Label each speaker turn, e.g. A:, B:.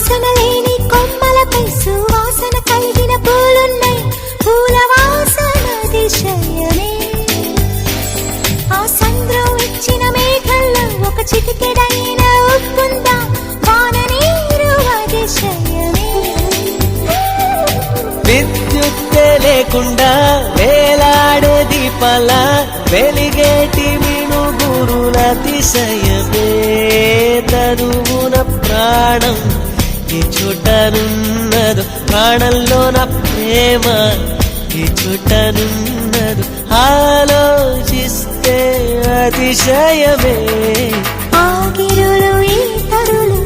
A: వాసన లేని కొమ్మలపై సువాసన కలిగిన పూలున్నాయి. పూల వాసన అతిశయమే. ఆ సంద్రం ఇచ్చిన మేఘంలో ఒక చిటికెడైన ఉప్పుందా? వాన నీరు అతిశయమే.
B: విద్యుత్తే లేకుండా వేలాడే దీపాల వెలిగేటి మినుగురుల అతిశయమే. తనువున ప్రాణం ఈ చుట్టనున్నదు, ప్రాణంలోన ప్రేమ ఈ చుట్టనున్నదు. ఆలోచిస్తే అతిశయమే.
A: ఆగిరులు ఈ తరులు